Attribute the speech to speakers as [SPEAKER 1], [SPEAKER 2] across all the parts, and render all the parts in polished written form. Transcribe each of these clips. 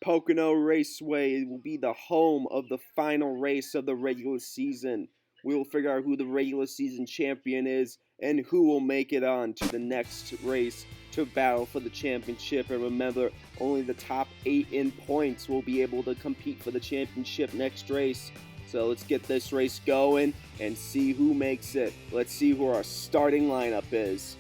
[SPEAKER 1] Pocono Raceway will be the home of the final race of the regular season. We will figure out who the regular season champion is and who will make it on to the next race to battle for the championship. And remember, only the top 8 in points will be able to compete for the championship next race. So let's get this race going and see who makes it. Let's see who our starting lineup is.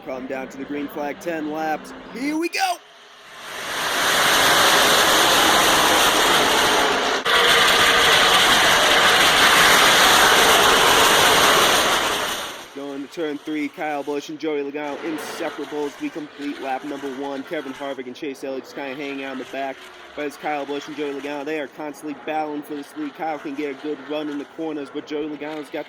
[SPEAKER 1] Come down to the green flag, 10 laps. Here we go! Going to turn 3, Kyle Busch and Joey Logano inseparable as we complete lap number 1. Kevin Harvick and Chase Elliott just kind of hanging out in the back. But as Kyle Busch and Joey Logano, they are constantly battling for this lead. Kyle can get a good run in the corners, but Joey Logano's got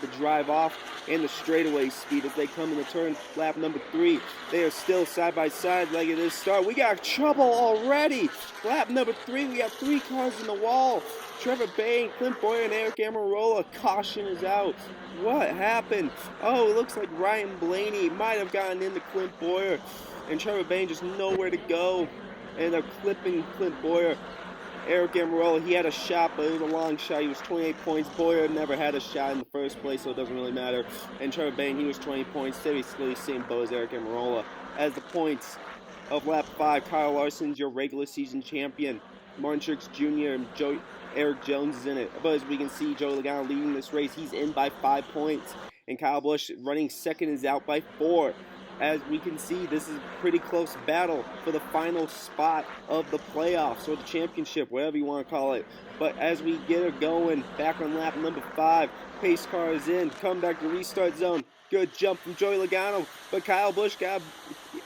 [SPEAKER 1] the drive off and the straightaway speed as they come in the turn. Lap number 3, they are still side by side like it is start. We got trouble already. Lap number 3, we got 3 cars in the wall. Trevor Bayne, Clint Bowyer, and Eric Almirola. Caution is out. What happened? Oh, it looks like Ryan Blaney might have gotten into Clint Bowyer, and Trevor Bayne just nowhere to go. And they're clipping Clint Bowyer. Eric Almirola, he had a shot, but it was a long shot. He was 28 points. Bowyer never had a shot in the first place, so it doesn't really matter. And Trevor Bayne, he was 20 points. Basically the same boat as Eric Almirola. As the points of lap 5, Kyle Larson's your regular season champion. Martin Truex Jr. and Eric Jones is in it. But as we can see, Joey Logano leading this race. He's in by 5 points. And Kyle Busch running second is out by 4. As we can see, this is a pretty close battle for the final spot of the playoffs or the championship, whatever you want to call it. But as we get it going, back on lap number 5, pace car is in, come back to restart zone. Good jump from Joey Logano, but Kyle Busch got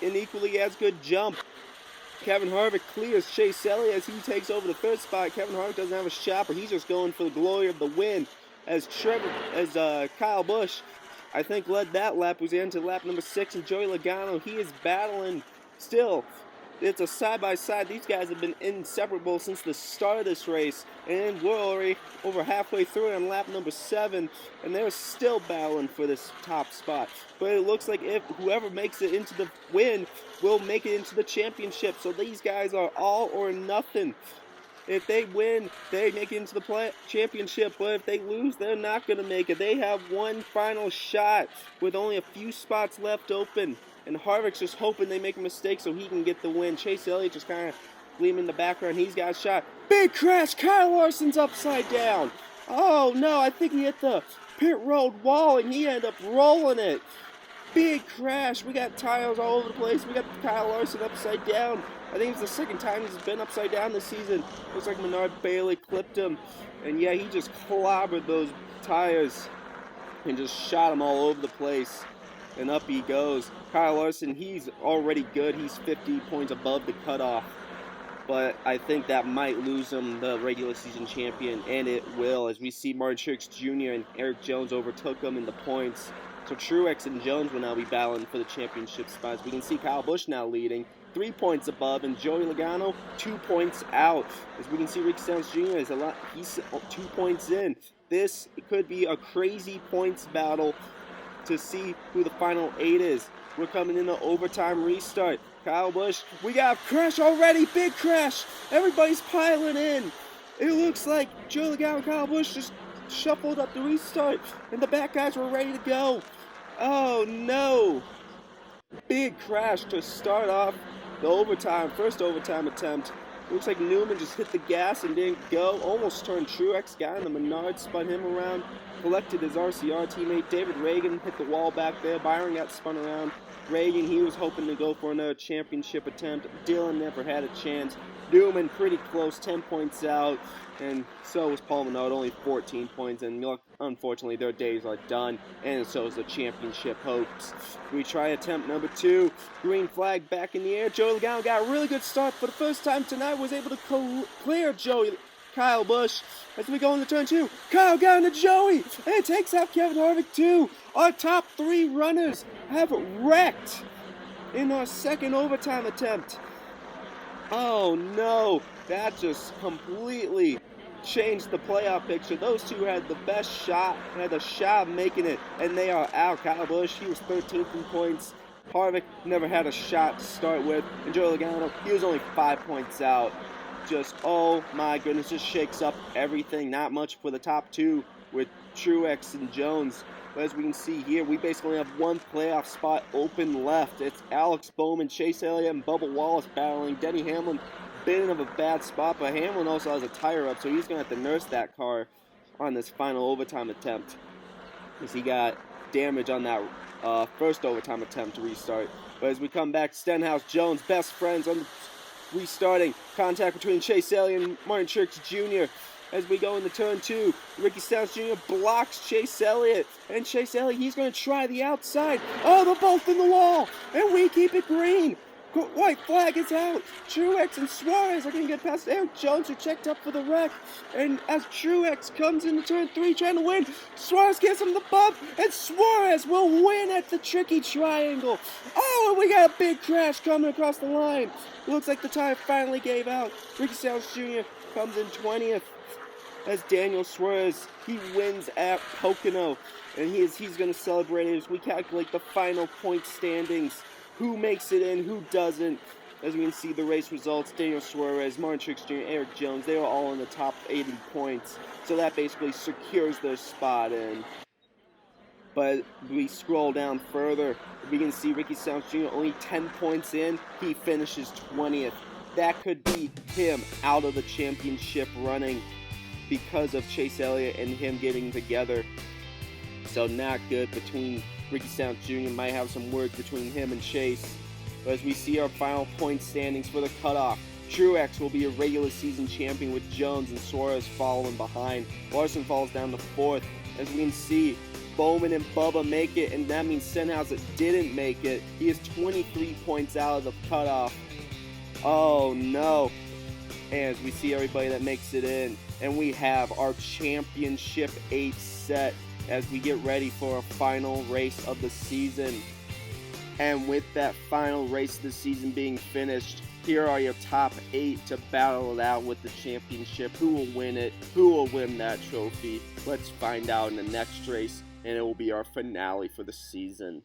[SPEAKER 1] an equally as good jump. Kevin Harvick clears Chase Elliott as he takes over the 3rd spot. Kevin Harvick doesn't have a shot, but he's just going for the glory of the win. As Kyle Busch, I think, led that lap, was into lap number 6, and Joey Logano, he is battling still. It's a side-by-side. These guys have been inseparable since the start of this race, and we're already over halfway through it on lap number 7, and they're still battling for this top spot. But it looks like if whoever makes it into the win will make it into the championship, so these guys are all or nothing. If they win, they make it into the championship, but if they lose, they're not going to make it. They have one final shot with only a few spots left open, and Harvick's just hoping they make a mistake so he can get the win. Chase Elliott just kind of gleaming in the background. He's got a shot. Big crash. Kyle Larson's upside down. Oh, no, I think he hit the pit road wall, and he ended up rolling it. Big crash. We got tires all over the place. We got Kyle Larson upside down. I think it's the second time he's been upside down this season. Looks like Menard Bailey clipped him. And yeah, he just clobbered those tires and just shot them all over the place. And up he goes. Kyle Larson, he's already good. He's 50 points above the cutoff. But I think that might lose him the regular season champion. And it will, as we see Martin Truex Jr. and Eric Jones overtook him in the points. So Truex and Jones will now be battling for the championship spots. We can see Kyle Busch now leading, 3 points above, and Joey Logano 2 points out. As we can see, Rick Stenhouse Jr. he's 2 points in. This could be a crazy points battle to see who the final 8 is. We're coming into overtime restart. Kyle Busch, we got a crash already, big crash. Everybody's piling in. It looks like Joey Logano and Kyle Busch just shuffled up the restart, and the back guys were ready to go. Oh no! Big crash to start off the first overtime attempt. Looks like Newman just hit the gas and didn't go. Almost turned Truex, got in the Menard, spun him around, collected his RCR teammate. David Reagan hit the wall back there. Byron got spun around. Reagan, he was hoping to go for another championship attempt. Dillon never had a chance. Newman pretty close, 10 points out. and so was Paul Menard, only 14 points, and unfortunately their days are done, and so is the championship hopes. We try attempt number 2, green flag back in the air. Joey Logano got a really good start for the first time tonight, was able to clear Kyle Busch. As we go into turn 2, Kyle got into Joey, and it takes out Kevin Harvick too. Our top 3 runners have wrecked in our second overtime attempt. Oh no, that just completely changed the playoff picture. Those two had the best shot, had the shot of making it, and they are out. Kyle Busch, he was 13th in points. Harvick never had a shot to start with. And Joey Logano, he was only 5 points out. Just, oh my goodness, just shakes up everything. Not much for the top 2 with Truex and Jones. But as we can see here, we basically have one playoff spot open left. It's Alex Bowman, Chase Elliott, and Bubba Wallace battling. Denny Hamlin, bit of a bad spot, but Hamlin also has a tire up, so he's going to have to nurse that car on this final overtime attempt, because he got damage on that first overtime attempt to restart. But as we come back, Stenhouse, Jones, best friends on the restarting. Contact between Chase Elliott and Martin Truex Jr. As we go into turn 2, Ricky Stenhouse Jr. blocks Chase Elliott. And Chase Elliott, he's going to try the outside. Oh, they're both in the wall. And we keep it green. White flag is out. Truex and Suarez are going to get past Eric Jones, who checked up for the wreck. And as Truex comes into turn 3 trying to win, Suarez gives him the bump, and Suarez will win at the tricky triangle. Oh, and we got a big crash coming across the line. It looks like the tire finally gave out. Ricky Stenhouse Jr. comes in 20th. As Daniel Suarez, he wins at Pocono, and he's going to celebrate it as we calculate the final point standings. Who makes it in, who doesn't. As we can see the race results, Daniel Suarez, Martin Truex Jr., Eric Jones, they are all in the top 80 points. So that basically secures their spot in. But we scroll down further, we can see Ricky Stenhouse Jr. only 10 points in, he finishes 20th. That could be him out of the championship running, because of Chase Elliott and him getting together. So not good between Ricky Stenhouse Jr. Might have some words between him and Chase. But as we see our final point standings for the cutoff, Truex will be a regular season champion with Jones and Suarez following behind. Larson falls down to 4th. As we can see, Bowman and Bubba make it, and that means Stenhouse didn't make it. He is 23 points out of the cutoff. Oh no. And as we see everybody that makes it in, and we have our championship 8 set as we get ready for a final race of the season. And with that final race of the season being finished, here are your top 8 to battle it out with the championship. Who will win it? Who will win that trophy? Let's find out in the next race, and it will be our finale for the season.